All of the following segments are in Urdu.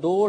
2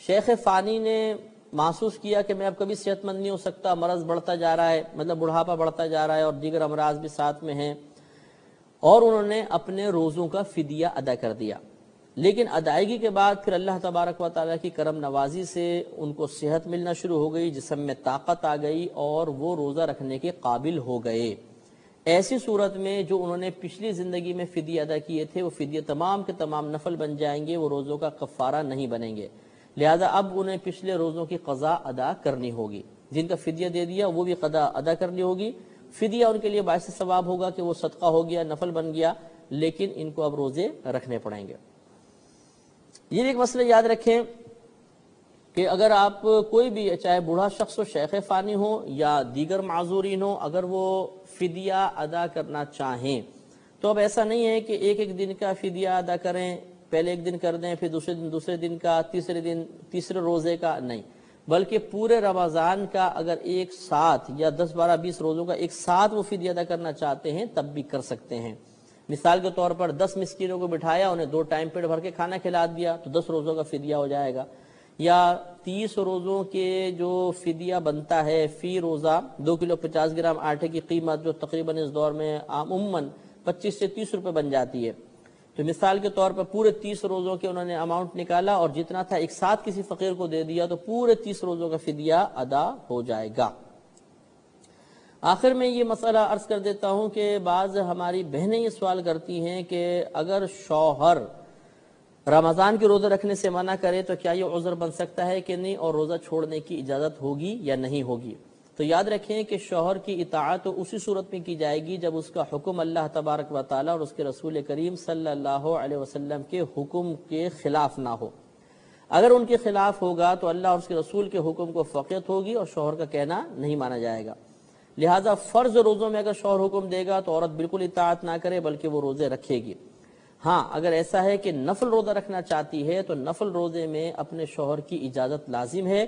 شیخ فانی نے محسوس کیا کہ میں اب کبھی صحت مند نہیں ہو سکتا، مرض بڑھتا جا رہا ہے، مطلب بڑھاپا بڑھتا جا رہا ہے اور دیگر امراض بھی ساتھ میں ہیں، اور انہوں نے اپنے روزوں کا فدیہ ادا کر دیا۔ لیکن ادائیگی کے بعد پھر اللہ تبارک و تعالیٰ کی کرم نوازی سے ان کو صحت ملنا شروع ہو گئی، جسم میں طاقت آ گئی اور وہ روزہ رکھنے کے قابل ہو گئے۔ ایسی صورت میں جو انہوں نے پچھلی زندگی میں فدیہ ادا کیے تھے وہ فدیہ تمام کے تمام نفل بن جائیں گے، وہ روزوں کا کفارہ نہیں بنیں گے، لہذا اب انہیں پچھلے روزوں کی قضا ادا کرنی ہوگی۔ جن کا فدیہ دے دیا وہ بھی قضا ادا کرنی ہوگی۔ فدیہ ان کے لیے باعث ثواب ہوگا کہ وہ صدقہ ہو گیا، نفل بن گیا، لیکن ان کو اب روزے رکھنے پڑیں گے۔ یہ ایک مسئلہ یاد رکھیں کہ اگر آپ کوئی بھی چاہے بوڑھا شخص ہو، شیخ فانی ہو یا دیگر معذورین ہو، اگر وہ فدیہ ادا کرنا چاہیں تو اب ایسا نہیں ہے کہ ایک ایک دن کا فدیہ ادا کریں، پہلے ایک دن کر دیں، پھر دوسرے دن کا، تیسرے روزے کا، نہیں، بلکہ پورے رمضان کا اگر ایک ساتھ یا 10 12 20 روزوں کا ایک ساتھ وہ فدیہ ادا کرنا چاہتے ہیں تب بھی کر سکتے ہیں۔ مثال کے طور پر 10 مسکینوں کو بٹھایا، انہیں 2 ٹائم پیٹ بھر کے کھانا کھلا دیا تو 10 روزوں کا فدیہ ہو جائے گا، یا 30 روزوں کے جو فدیہ بنتا ہے فی روزہ 2 کلو 50 گرام آٹے کی قیمت جو تقریباً اس دور میں عموماً 25 سے 30 روپے بن جاتی ہے، تو مثال کے طور پر پورے 30 روزوں کے انہوں نے اماؤنٹ نکالا اور جتنا تھا ایک ساتھ کسی فقیر کو دے دیا تو پورے 30 روزوں کا فدیہ ادا ہو جائے گا۔ آخر میں یہ مسئلہ عرض کر دیتا ہوں کہ بعض ہماری بہنیں یہ سوال کرتی ہیں کہ اگر شوہر رمضان کے روزے رکھنے سے منع کرے تو کیا یہ عذر بن سکتا ہے کہ نہیں، اور روزہ چھوڑنے کی اجازت ہوگی یا نہیں ہوگی؟ تو یاد رکھیں کہ شوہر کی اطاعت اسی صورت میں کی جائے گی جب اس کا حکم اللہ تبارک و تعالیٰ اور اس کے رسول کریم صلی اللہ علیہ وسلم کے حکم کے خلاف نہ ہو۔ اگر ان کے خلاف ہوگا تو اللہ اور اس کے رسول کے حکم کو فقیت ہوگی اور شوہر کا کہنا نہیں مانا جائے گا۔ لہٰذا فرض روزوں میں اگر شوہر حکم دے گا تو عورت بالکل اطاعت نہ کرے بلکہ وہ روزے رکھے گی۔ ہاں اگر ایسا ہے کہ نفل روزہ رکھنا چاہتی ہے تو نفل روزے میں اپنے شوہر کی اجازت لازم ہے،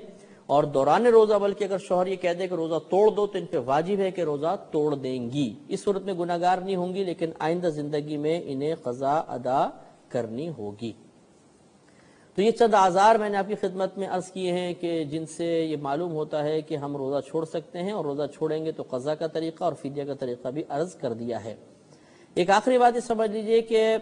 اور دوران روزہ بلکہ اگر شوہر یہ کہہ دے کہ روزہ توڑ دو تو ان پہ واجب ہے کہ روزہ توڑ دیں گی۔ اس صورت میں گناہگار نہیں ہوں گی، لیکن آئندہ زندگی میں انہیں قضا ادا کرنی ہوگی۔ تو یہ چند اعذار میں نے آپ کی خدمت میں عرض کیے ہیں کہ جن سے یہ معلوم ہوتا ہے کہ ہم روزہ چھوڑ سکتے ہیں، اور روزہ چھوڑیں گے تو قضا کا طریقہ اور فدیہ کا طریقہ بھی عرض کر دیا ہے۔ ایک آخری بات یہ سمجھ لیجئے کہ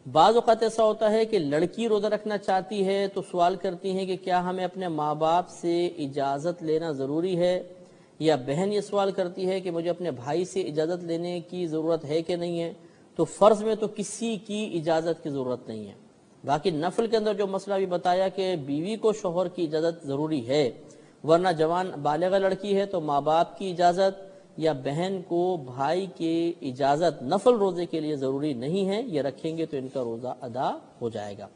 بعض اوقات ایسا ہوتا ہے کہ لڑکی روزہ رکھنا چاہتی ہے تو سوال کرتی ہیں کہ کیا ہمیں اپنے ماں باپ سے اجازت لینا ضروری ہے، یا بہن یہ سوال کرتی ہے کہ مجھے اپنے بھائی سے اجازت لینے کی ضرورت ہے کہ نہیں ہے۔ تو فرض میں تو کسی کی اجازت کی ضرورت نہیں ہے، باقی نفل کے اندر جو مسئلہ بھی بتایا کہ بیوی کو شوہر کی اجازت ضروری ہے، ورنہ جوان بالغ لڑکی ہے تو ماں باپ کی اجازت یا بہن کو بھائی کی اجازت نفل روزے کے لیے ضروری نہیں ہے، یہ رکھیں گے تو ان کا روزہ ادا ہو جائے گا۔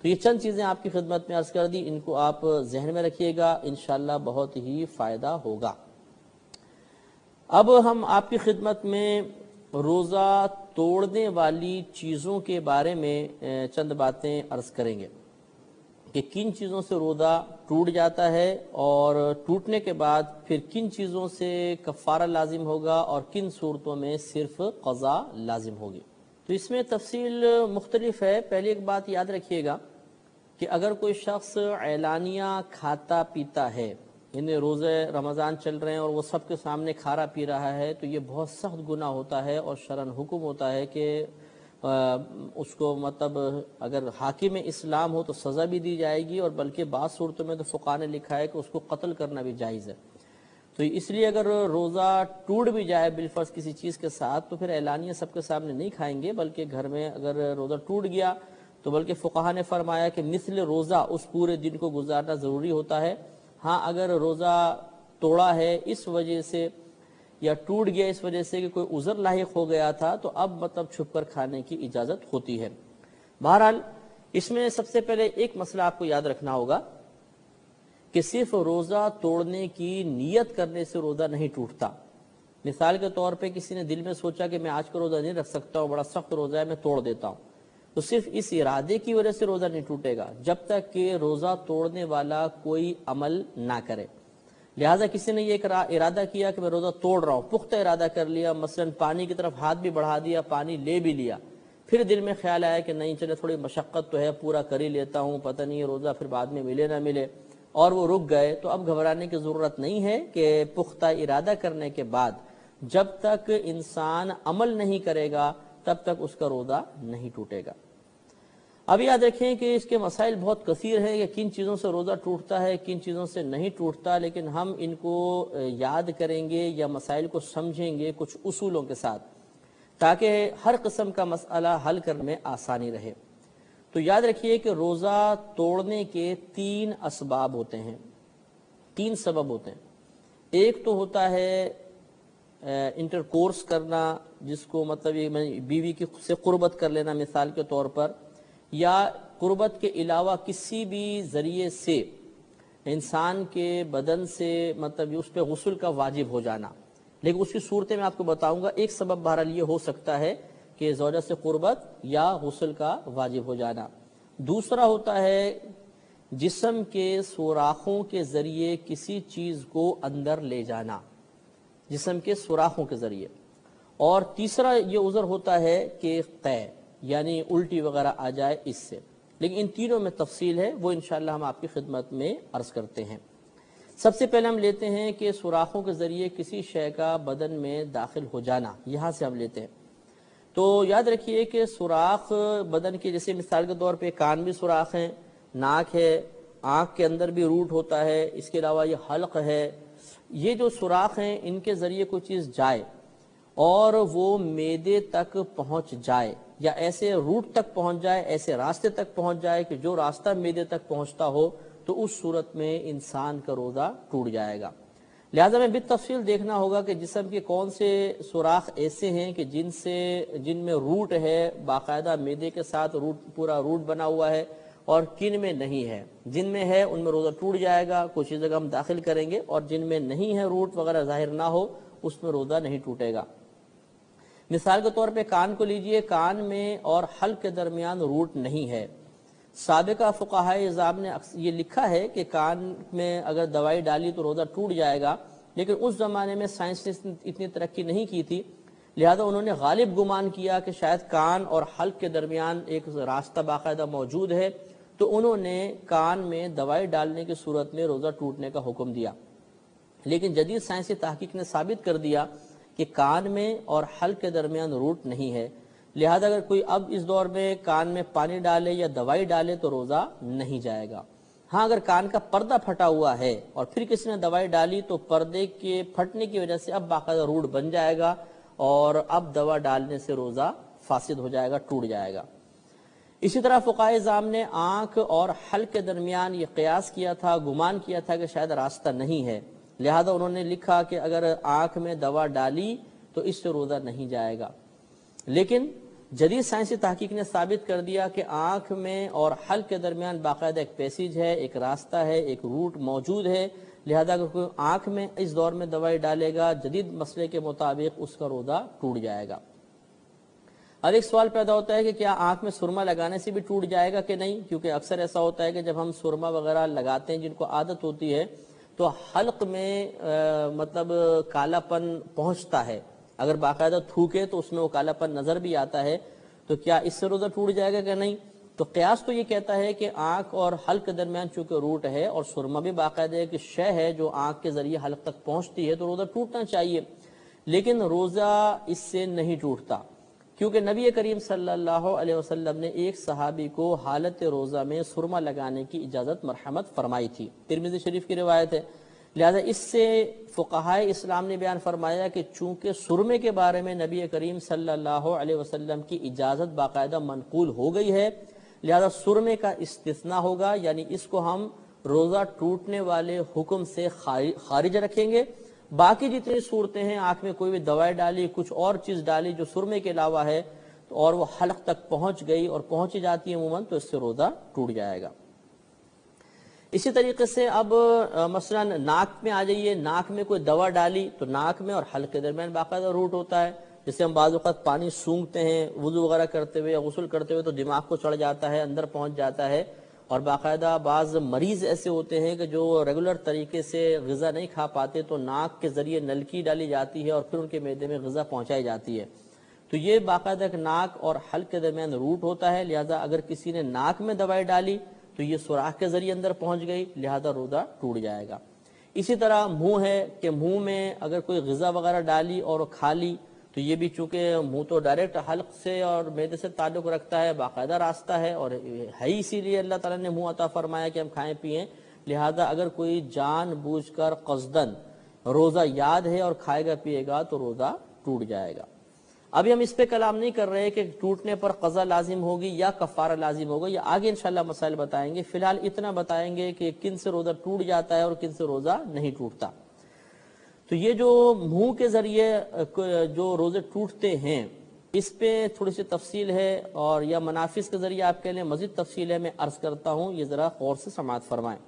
تو یہ چند چیزیں آپ کی خدمت میں عرض کر دی، ان کو آپ ذہن میں رکھیے گا، انشاءاللہ بہت ہی فائدہ ہوگا۔ اب ہم آپ کی خدمت میں روزہ توڑنے والی چیزوں کے بارے میں چند باتیں عرض کریں گے کہ کن چیزوں سے روزہ ٹوٹ جاتا ہے، اور ٹوٹنے کے بعد پھر کن چیزوں سے کفارہ لازم ہوگا اور کن صورتوں میں صرف قضا لازم ہوگی۔ تو اس میں تفصیل مختلف ہے۔ پہلی ایک بات یاد رکھیے گا کہ اگر کوئی شخص اعلانیہ کھاتا پیتا ہے، یعنی روزے رمضان چل رہے ہیں اور وہ سب کے سامنے کھا رہا پی رہا ہے، تو یہ بہت سخت گناہ ہوتا ہے، اور شرعاً حکم ہوتا ہے کہ اس کو مطلب اگر حاکم اسلام ہو تو سزا بھی دی جائے گی، اور بلکہ بعض صورتوں میں تو فقہاء نے لکھا ہے کہ اس کو قتل کرنا بھی جائز ہے۔ تو اس لیے اگر روزہ ٹوٹ بھی جائے بالفرض کسی چیز کے ساتھ تو پھر اعلانیہ سب کے سامنے نہیں کھائیں گے، بلکہ گھر میں اگر روزہ ٹوٹ گیا تو بلکہ فقہاء نے فرمایا کہ مثل روزہ اس پورے دن کو گزارنا ضروری ہوتا ہے۔ ہاں اگر روزہ توڑا ہے اس وجہ سے یا ٹوٹ گیا اس وجہ سے کہ کوئی عذر لاحق ہو گیا تھا تو اب مطلب چھپ کر کھانے کی اجازت ہوتی ہے۔ بہرحال اس میں سب سے پہلے ایک مسئلہ آپ کو یاد رکھنا ہوگا کہ صرف روزہ توڑنے کی نیت کرنے سے روزہ نہیں ٹوٹتا۔ مثال کے طور پہ کسی نے دل میں سوچا کہ میں آج کا روزہ نہیں رکھ سکتا ہوں، بڑا سخت روزہ ہے، میں توڑ دیتا ہوں، تو صرف اس ارادے کی وجہ سے روزہ نہیں ٹوٹے گا جب تک کہ روزہ توڑنے والا کوئی عمل نہ کرے۔ لہٰذا کسی نے یہ ارادہ کیا کہ میں روزہ توڑ رہا ہوں، پختہ ارادہ کر لیا، مثلا پانی کی طرف ہاتھ بھی بڑھا دیا، پانی لے بھی لیا، پھر دل میں خیال آیا کہ نہیں چلے تھوڑی مشقت تو ہے، پورا کر ہی لیتا ہوں، پتہ نہیں روزہ پھر بعد میں ملے نہ ملے، اور وہ رک گئے، تو اب گھبرانے کی ضرورت نہیں ہے کہ پختہ ارادہ کرنے کے بعد جب تک انسان عمل نہیں کرے گا تب تک اس کا روزہ نہیں ٹوٹے گا۔ اب یاد رکھیں کہ اس کے مسائل بہت کثیر ہیں کہ کن چیزوں سے روزہ ٹوٹتا ہے، کن چیزوں سے نہیں ٹوٹتا، لیکن ہم ان کو یاد کریں گے یا مسائل کو سمجھیں گے کچھ اصولوں کے ساتھ، تاکہ ہر قسم کا مسئلہ حل کرنے میں آسانی رہے۔ تو یاد رکھیے کہ روزہ توڑنے کے 3 اسباب ہوتے ہیں، 3 سبب ہوتے ہیں۔ ایک تو ہوتا ہے انٹرکورس کرنا، جس کو مطلب یہ بیوی کی سے قربت کر لینا مثال کے طور پر، یا قربت کے علاوہ کسی بھی ذریعے سے انسان کے بدن سے مطلب اس پہ غسل کا واجب ہو جانا۔ لیکن اس کی صورتیں میں آپ کو بتاؤں گا۔ ایک سبب بہرحال یہ ہو سکتا ہے کہ زوجہ سے قربت یا غسل کا واجب ہو جانا۔ دوسرا ہوتا ہے جسم کے سوراخوں کے ذریعے کسی چیز کو اندر لے جانا، جسم کے سوراخوں کے ذریعے۔ اور تیسرا یہ عذر ہوتا ہے کہ قے، یعنی الٹی وغیرہ آ جائے اس سے۔ لیکن ان تینوں میں تفصیل ہے، وہ انشاءاللہ ہم آپ کی خدمت میں عرض کرتے ہیں۔ سب سے پہلے ہم لیتے ہیں کہ سوراخوں کے ذریعے کسی شے کا بدن میں داخل ہو جانا، یہاں سے ہم لیتے ہیں۔ تو یاد رکھیے کہ سوراخ بدن کے، جیسے مثال کے طور پہ کان بھی سوراخ ہیں، ناک ہے، آنکھ کے اندر بھی روٹ ہوتا ہے، اس کے علاوہ یہ حلق ہے۔ یہ جو سوراخ ہیں ان کے ذریعے کوئی چیز جائے اور وہ معدے تک پہنچ جائے، یا ایسے روٹ تک پہنچ جائے، ایسے راستے تک پہنچ جائے کہ جو راستہ معدے تک پہنچتا ہو، تو اس صورت میں انسان کا روزہ ٹوٹ جائے گا۔ لہذا میں بالتفصیل دیکھنا ہوگا کہ جسم کے کون سے سوراخ ایسے ہیں کہ جن میں روٹ ہے، باقاعدہ معدے کے ساتھ پورا روٹ بنا ہوا ہے، اور کن میں نہیں ہے۔ جن میں ہے ان میں روزہ ٹوٹ جائے گا، کچھ جگہ ہم داخل کریں گے، اور جن میں نہیں ہے، روٹ وغیرہ ظاہر نہ ہو، اس میں روزہ نہیں ٹوٹے گا۔ مثال کے طور پہ کان کو لیجئے، کان میں اور حلق کے درمیان روٹ نہیں ہے۔ سابقہ فقہائے اعظام نے یہ لکھا ہے کہ کان میں اگر دوائی ڈالی تو روزہ ٹوٹ جائے گا، لیکن اس زمانے میں سائنس نے اتنی ترقی نہیں کی تھی، لہذا انہوں نے غالب گمان کیا کہ شاید کان اور حلق کے درمیان ایک راستہ باقاعدہ موجود ہے، تو انہوں نے کان میں دوائی ڈالنے کی صورت میں روزہ ٹوٹنے کا حکم دیا۔ لیکن جدید سائنسی تحقیق نے ثابت کر دیا کہ کان میں اور حلق کے درمیان روٹ نہیں ہے، لہذا اگر کوئی اب اس دور میں کان میں پانی ڈالے یا دوائی ڈالے تو روزہ نہیں جائے گا۔ ہاں اگر کان کا پردہ پھٹا ہوا ہے اور پھر کسی نے دوائی ڈالی تو پردے کے پھٹنے کی وجہ سے اب باقاعدہ روٹ بن جائے گا، اور اب دوا ڈالنے سے روزہ فاسد ہو جائے گا، ٹوٹ جائے گا۔ اسی طرح فقہائے اعظام نے آنکھ اور حلق کے درمیان یہ قیاس کیا تھا، گمان کیا تھا کہ شاید راستہ نہیں ہے، لہذا انہوں نے لکھا کہ اگر آنکھ میں دوا ڈالی تو اس سے روزہ نہیں جائے گا۔ لیکن جدید سائنسی تحقیق نے ثابت کر دیا کہ آنکھ میں اور حلق کے درمیان باقاعدہ ایک پیسیج ہے، ایک راستہ ہے، ایک روٹ موجود ہے، لہذا اگر کوئی آنکھ میں اس دور میں دوائی ڈالے گا جدید مسئلے کے مطابق اس کا روزہ ٹوٹ جائے گا۔ اب ایک سوال پیدا ہوتا ہے کہ کیا آنکھ میں سرما لگانے سے بھی ٹوٹ جائے گا کہ نہیں، کیونکہ اکثر ایسا ہوتا ہے کہ جب ہم سرما وغیرہ لگاتے ہیں جن کو عادت ہوتی ہے تو حلق میں مطلب کالا پن پہنچتا ہے، اگر باقاعدہ تھوکے تو اس میں وہ کالا پن نظر بھی آتا ہے، تو کیا اس سے روزہ ٹوٹ جائے گا کہ نہیں؟ تو قیاس تو یہ کہتا ہے کہ آنکھ اور حلق کے درمیان چونکہ روٹ ہے اور سرما بھی باقاعدہ ایک شے ہے جو آنکھ کے ذریعے حلق تک پہنچتی ہے، تو روزہ ٹوٹنا چاہیے، لیکن روزہ اس سے نہیں ٹوٹتا، کیونکہ نبی کریم صلی اللہ علیہ وسلم نے ایک صحابی کو حالت روزہ میں سرما لگانے کی اجازت مرحمت فرمائی تھی، ترمذی شریف کی روایت ہے۔ لہذا اس سے فقہائے اسلام نے بیان فرمایا کہ چونکہ سرمے کے بارے میں نبی کریم صلی اللہ علیہ وسلم کی اجازت باقاعدہ منقول ہو گئی ہے، لہذا سرمے کا استثناء ہوگا، یعنی اس کو ہم روزہ ٹوٹنے والے حکم سے خارج رکھیں گے۔ باقی جتنی صورتیں ہیں، آنکھ میں کوئی بھی دوائی ڈالی، کچھ اور چیز ڈالی جو سرمے کے علاوہ ہے اور وہ حلق تک پہنچ گئی اور پہنچی جاتی ہے عموماً، تو اس سے روزہ ٹوٹ جائے گا۔ اسی طریقے سے اب مثلا ناک میں آ جائیے، ناک میں کوئی دوا ڈالی تو ناک میں اور حلق کے درمیان باقاعدہ روٹ ہوتا ہے، جسے ہم بعض اوقات پانی سونگھتے ہیں وضو وغیرہ کرتے ہوئے یا غسل کرتے ہوئے تو دماغ کو چڑھ جاتا ہے، اندر پہنچ جاتا ہے، اور باقاعدہ بعض مریض ایسے ہوتے ہیں کہ جو ریگولر طریقے سے غذا نہیں کھا پاتے تو ناک کے ذریعے نلکی ڈالی جاتی ہے اور پھر ان کے معدے میں غذا پہنچائی جاتی ہے، تو یہ باقاعدہ ایک ناک اور حلق کے درمیان روٹ ہوتا ہے، لہذا اگر کسی نے ناک میں دوائی ڈالی تو یہ سوراخ کے ذریعے اندر پہنچ گئی، لہذا روزہ ٹوٹ جائے گا۔ اسی طرح منہ ہے کہ منہ میں اگر کوئی غذا وغیرہ ڈالی اور کھا لی تو یہ بھی چونکہ منہ تو ڈائریکٹ حلق سے اور معدے سے تعلق رکھتا ہے، باقاعدہ راستہ ہے اور ہے، اسی لیے اللہ تعالیٰ نے منہ عطا فرمایا کہ ہم کھائیں پیئیں، لہذا اگر کوئی جان بوجھ کر قصدن روزہ یاد ہے اور کھائے گا پیے گا تو روزہ ٹوٹ جائے گا۔ ابھی ہم اس پہ کلام نہیں کر رہے کہ ٹوٹنے پر قضا لازم ہوگی یا کفارہ لازم ہوگا، یہ آگے انشاءاللہ مسائل بتائیں گے۔ فی الحال اتنا بتائیں گے کہ کن سے روزہ ٹوٹ جاتا ہے اور کن سے روزہ نہیں ٹوٹتا۔ تو یہ جو منہ کے ذریعے جو روزے ٹوٹتے ہیں اس پہ تھوڑی سی تفصیل ہے، اور یا منافذ کے ذریعے آپ کے لیے مزید تفصیل ہے، میں عرض کرتا ہوں، یہ ذرا غور سے سماعت فرمائیں۔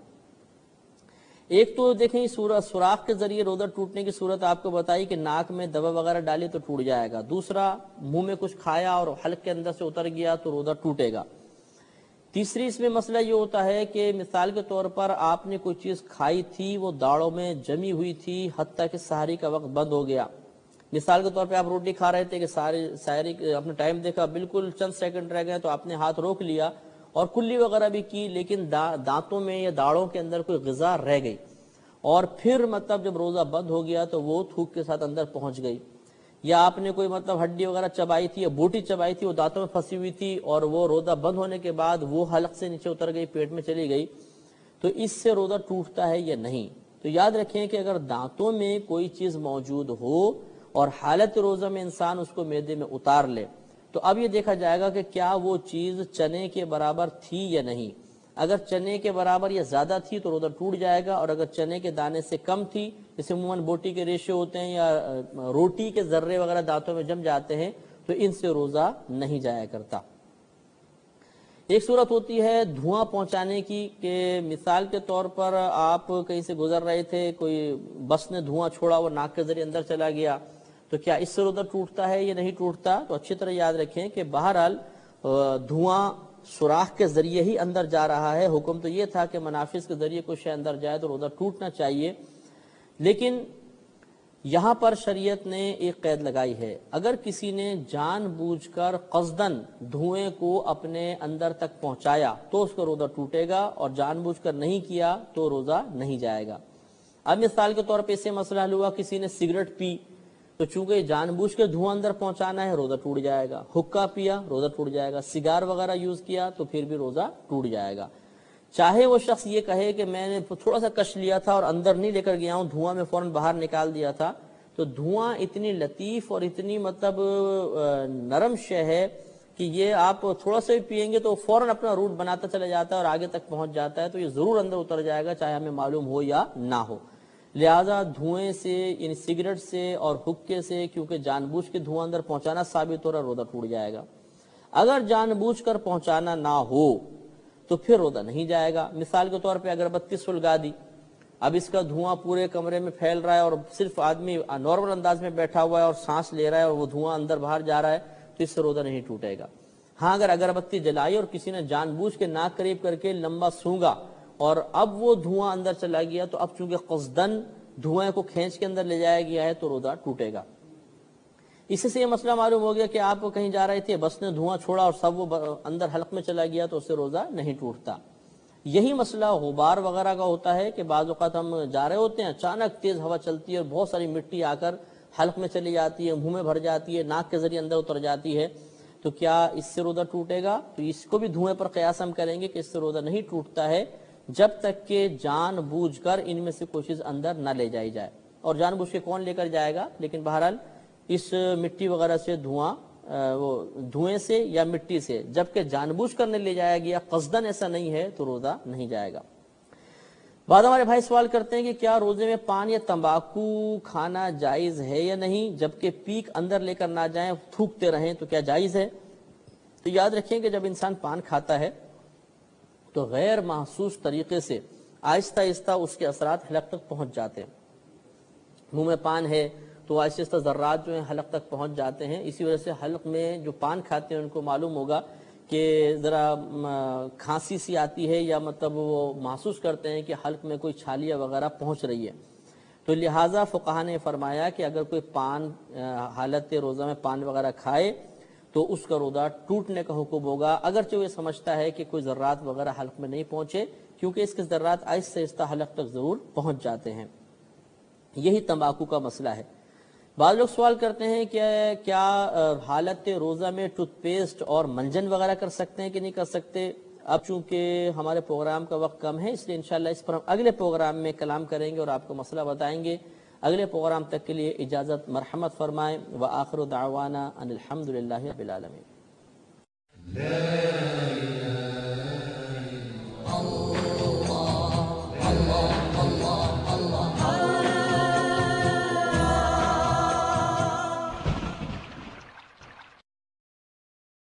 ایک تو دیکھیں سوراخ کے ذریعے روزہ ٹوٹنے کی صورت آپ کو بتائی کہ ناک میں دوا وغیرہ ڈالی تو ٹوٹ جائے گا، دوسرا منہ میں کچھ کھایا اور حلق کے اندر سے اتر گیا تو روزہ ٹوٹے گا، تیسری اس میں مسئلہ یہ ہوتا ہے کہ مثال کے طور پر آپ نے کوئی چیز کھائی تھی، وہ داڑوں میں جمی ہوئی تھی حتیٰ کہ سحری کا وقت بند ہو گیا۔ مثال کے طور پہ آپ روٹی کھا رہے تھے کہ سحری اپنے ٹائم دیکھا، بالکل چند سیکنڈ رہ گئے تو آپ نے ہاتھ روک لیا اور کلی وغیرہ بھی کی، لیکن دانتوں میں یا داڑوں کے اندر کوئی غذا رہ گئی، اور پھر مطلب جب روزہ بند ہو گیا تو وہ تھوک کے ساتھ اندر پہنچ گئی، یا آپ نے کوئی مطلب ہڈی وغیرہ چبائی تھی یا بوٹی چبائی تھی، وہ دانتوں میں پھنسی ہوئی تھی اور وہ روزہ بند ہونے کے بعد وہ حلق سے نیچے اتر گئی، پیٹ میں چلی گئی، تو اس سے روزہ ٹوٹتا ہے یا نہیں؟ تو یاد رکھیں کہ اگر دانتوں میں کوئی چیز موجود ہو اور حالت روزہ میں انسان اس کو معدے میں اتار لے تو اب یہ دیکھا جائے گا کہ کیا وہ چیز چنے کے برابر تھی یا نہیں۔ اگر چنے کے برابر یا زیادہ تھی تو روزہ ٹوٹ جائے گا، اور اگر چنے کے دانے سے کم تھی، جیسے عموماً بوٹی کے ریشے ہوتے ہیں یا روٹی کے ذرے وغیرہ دانتوں میں جم جاتے ہیں، تو ان سے روزہ نہیں جایا کرتا۔ ایک صورت ہوتی ہے دھواں پہنچانے کی، کہ مثال کے طور پر آپ کہیں سے گزر رہے تھے، کوئی بس نے دھواں چھوڑا، وہ ناک کے ذریعے اندر چلا گیا، تو کیا اس سے روزہ ٹوٹتا ہے یا نہیں ٹوٹتا؟ تو اچھی طرح یاد رکھیں کہ بہرحال دھواں سوراخ کے ذریعے ہی اندر جا رہا ہے، حکم تو یہ تھا کہ منافذ کے ذریعے کوئی شے اندر جائے تو روزہ ٹوٹنا چاہیے، لیکن یہاں پر شریعت نے ایک قید لگائی ہے، اگر کسی نے جان بوجھ کر قصدن دھوئیں کو اپنے اندر تک پہنچایا تو اس کا روزہ ٹوٹے گا، اور جان بوجھ کر نہیں کیا تو روزہ نہیں جائے گا۔ اب مثال کے طور پہ اس سے مسئلہ حل ہوا، کسی نے سگریٹ پی تو چونکہ جان بوجھ کے دھواں اندر پہنچانا ہے، روزہ ٹوٹ جائے گا، حقہ پیا روزہ ٹوٹ جائے گا، سگار وغیرہ یوز کیا تو پھر بھی روزہ ٹوٹ جائے گا۔ چاہے وہ شخص یہ کہے کہ میں نے تھوڑا سا کش لیا تھا اور اندر نہیں لے کر گیا ہوں، دھواں میں فوراً باہر نکال دیا تھا، تو دھواں اتنی لطیف اور اتنی مطلب نرم شے ہے کہ یہ آپ تھوڑا سا بھی پیئیں گے تو فوراً اپنا روٹ بناتا چلا جاتا ہے اور آگے تک پہنچ جاتا ہے، تو یہ ضرور اندر اتر جائے گا چاہے ہمیں معلوم ہو یا نہ ہو۔ لہذا دھوئیں سے یعنی سگریٹ سے اور حقے سے کیونکہ جان بوجھ کے دھواں اندر پہنچانا ثابت ہو رہا، روزہ ٹوٹ جائے گا۔ اگر جان بوجھ کر پہنچانا نہ ہو تو پھر روزہ نہیں جائے گا۔ مثال کے طور پہ اگربتی سلگا دی، اب اس کا دھواں پورے کمرے میں پھیل رہا ہے اور صرف آدمی نارمل انداز میں بیٹھا ہوا ہے اور سانس لے رہا ہے اور وہ دھواں اندر باہر جا رہا ہے تو اس سے روزہ نہیں ٹوٹے گا۔ ہاں اگر اگربتی جلائی اور کسی نے جان بوجھ کے ناک قریب کر کے لمبا سونگا اور اب وہ دھواں اندر چلا گیا تو اب چونکہ قصدن دھوئیں کو کھینچ کے اندر لے جایا گیا ہے تو روزہ ٹوٹے گا۔ اس سے یہ مسئلہ معلوم ہو گیا کہ آپ کہیں جا رہے تھے، بس نے دھواں چھوڑا اور سب وہ اندر حلق میں چلا گیا تو اس سے روزہ نہیں ٹوٹتا۔ یہی مسئلہ غبار وغیرہ کا ہوتا ہے کہ بعض اوقات ہم جا رہے ہوتے ہیں، اچانک تیز ہوا چلتی ہے اور بہت ساری مٹی آ کر حلق میں چلی جاتی ہے، منہ میں بھر جاتی ہے، ناک کے ذریعے اندر اتر جاتی ہے، تو کیا اس سے روزہ ٹوٹے گا؟ تو اس کو بھی دھوئیں پر قیاس ہم کریں گے کہ اس سے روزہ نہیں ٹوٹتا ہے جب تک کہ جان بوجھ کر ان میں سے کوئی چیز اندر نہ لے جائی جائے، اور جان بوجھ کے کون لے کر جائے گا؟ لیکن بہرحال اس مٹی وغیرہ سے دھوئیں سے یا مٹی سے جبکہ جان بوجھ کر لے جایا گیا، قصدن ایسا نہیں ہے تو روزہ نہیں جائے گا۔ بعض ہمارے بھائی سوال کرتے ہیں کہ کیا روزے میں پان یا تمباکو کھانا جائز ہے یا نہیں، جبکہ پیک اندر لے کر نہ جائیں، تھوکتے رہیں تو کیا جائز ہے؟ تو یاد رکھیں کہ جب انسان پان کھاتا ہے تو غیر محسوس طریقے سے آہستہ آہستہ اس کے اثرات حلق تک پہنچ جاتے ہیں۔ منہ میں پان ہے تو آہستہ آہستہ ذرات جو ہیں حلق تک پہنچ جاتے ہیں، اسی وجہ سے حلق میں جو پان کھاتے ہیں ان کو معلوم ہوگا کہ ذرا کھانسی سی آتی ہے یا مطلب وہ محسوس کرتے ہیں کہ حلق میں کوئی چھالیاں وغیرہ پہنچ رہی ہے، تو لہٰذا فقہا نے فرمایا کہ اگر کوئی پان حالت روزہ میں پان وغیرہ کھائے تو اس کا روزہ ٹوٹنے کا حکم ہوگا، اگرچہ وہ سمجھتا ہے کہ کوئی ذرات وغیرہ حلق میں نہیں پہنچے، کیونکہ اس کے ذرات آہستہ آہستہ حلق تک ضرور پہنچ جاتے ہیں۔ یہی تمباکو کا مسئلہ ہے۔ بعض لوگ سوال کرتے ہیں کہ کیا حالت روزہ میں ٹوتھ پیسٹ اور منجن وغیرہ کر سکتے ہیں کہ نہیں کر سکتے؟ اب چونکہ ہمارے پروگرام کا وقت کم ہے، اس لیے انشاءاللہ اس پر ہم اگلے پروگرام میں کلام کریں گے اور آپ کو مسئلہ بتائیں گے۔ اگلے پروگرام تک کے لیے اجازت، مرحمت فرمائیں۔ وآخر دعوانا ان الحمدللہ رب العالمین۔ اللہ